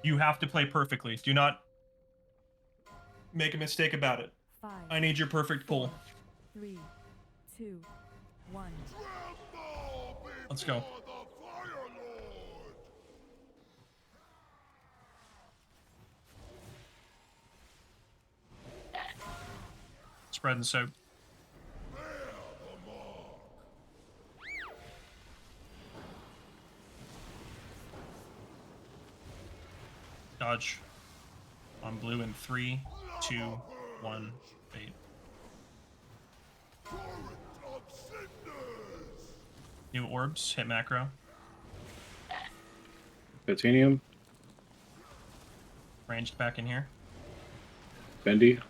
You have to play perfectly. Do not make a mistake about it. 5, I need your perfect pull. 3, 2, 1. Let's go. Spread and soak. Dodge on blue in 3, 2, 1, bait. New orbs, hit macro. Titanium. Ranged back in here. Bendy.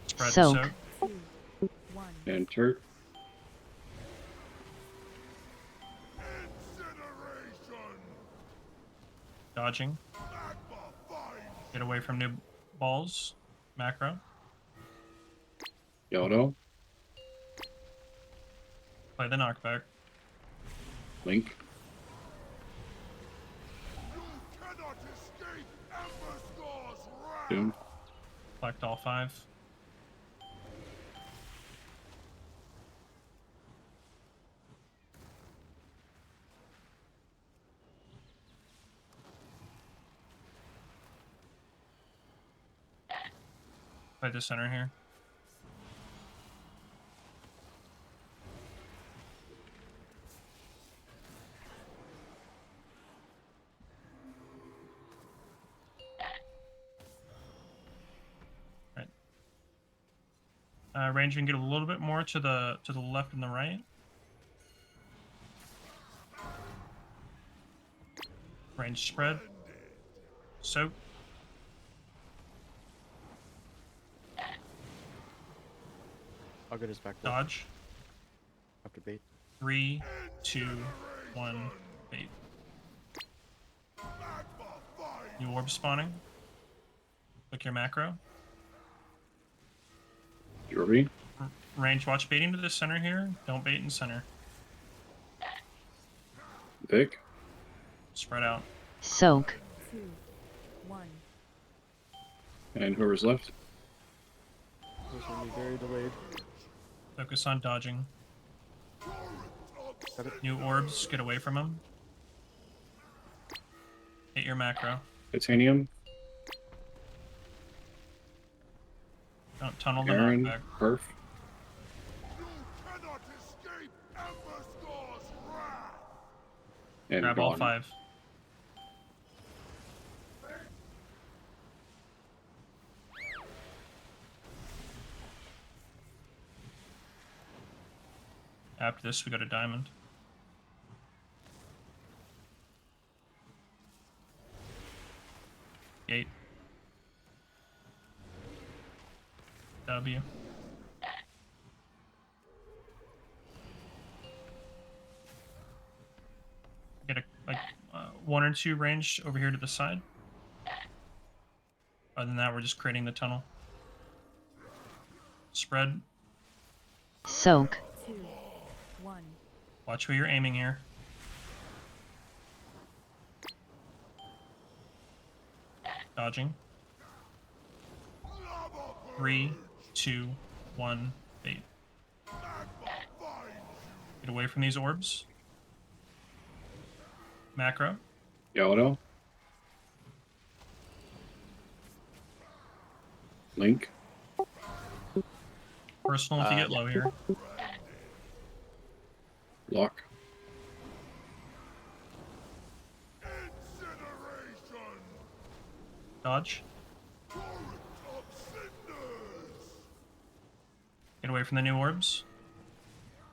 Spread Soak. and soak. 2, 1. And Turk. Dodging. Get away from new balls. Macro. Yodo. Play the knockback. Link. Doom. Collect all 5. Play the center here. Range, you can get a little bit more to the left and the right. Range spread. Soak. I'll get his back. Dodge. After bait. 3, 2, 1, bait. New orb spawning. Click your macro. Jorby. Range, watch baiting to the center here. Don't bait in center. Vic. Spread out. Soak. 2, 1. And whoever's left. This will be very delayed. Focus on dodging. New orbs, get away from them. Hit your macro. Titanium. Don't tunnel the Aaron. knockback. Perf. And Grab all gone. 5. After this, we go to diamond. Gate. W. Get a like 1 or 2 range over here to the side. Other than that, we're just creating the tunnel. Spread. Soak. 2, 1. Watch where you're aiming here. Dodging. 3, 2, 1, bait. Get away from these orbs. Macro. Yodo. Link. Personal if you get low here. Lock. Dodge. Get away from the new orbs.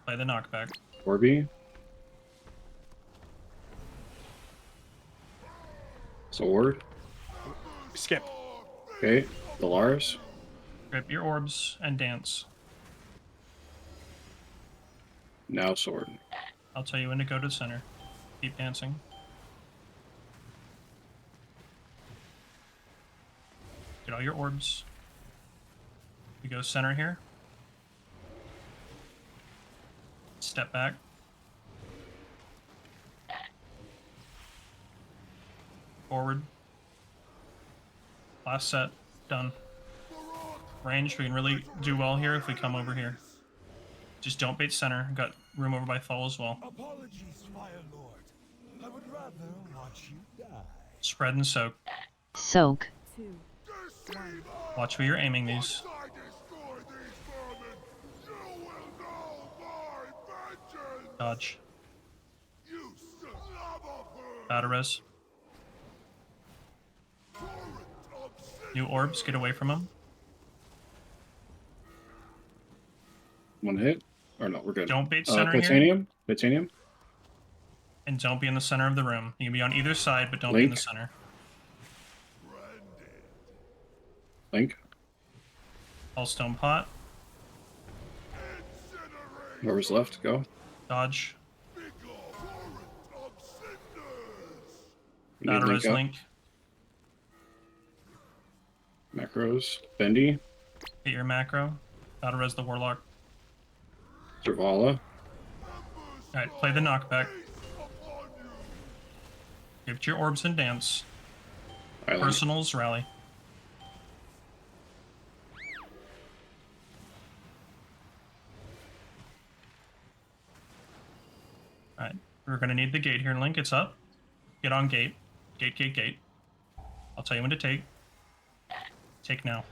Play the knockback. Orby. Sword. Skip. Okay. Dolaris. Grip your orbs and dance. Now sword. I'll tell you when to go to the center. Keep dancing. Get all your orbs. You go center here. Step back. Forward. Last set. Done. Range, we can really do well here if we come over here. Just don't bait center. Got room over by fall as well. Apologies, Firelord. I would rather watch you die. Spread and soak. Soak. 2, 1. Watch where you're aiming these. Dodge. Battle res. New orbs, get away from them. One hit. Or no, we're good. Don't bait center here. Titanium. Titanium. And don't be in the center of the room. You can be on either side, but don't be in the Link. center. Link. All stone pot. Whoever's left, go. Dodge. We need Battle res up. link. Macros. Bendy. Hit your macro. Battle res the warlock. Servala. Alright, play the knockback. Give it your orbs and dance. Island. Personals, rally. Alright, we're gonna need the gate here, Link. It's up. Get on gate. Gate, gate, gate. I'll tell you when to take. Take now.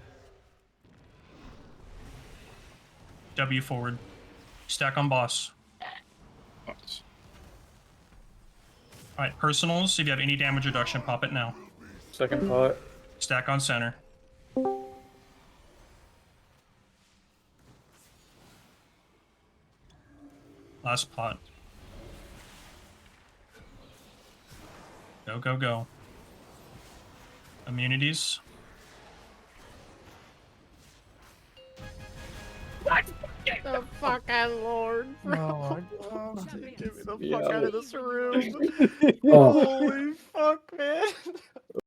W forward. Stack on boss. Boss. Alright, personals. If you have any damage reduction, pop it now. Second pot. Stack on center. Last pot. Go, go, go. Immunities. The fucking Lord, bro. Oh, Get me the fuck Yeah. out of this room. Oh. Holy fuck, man.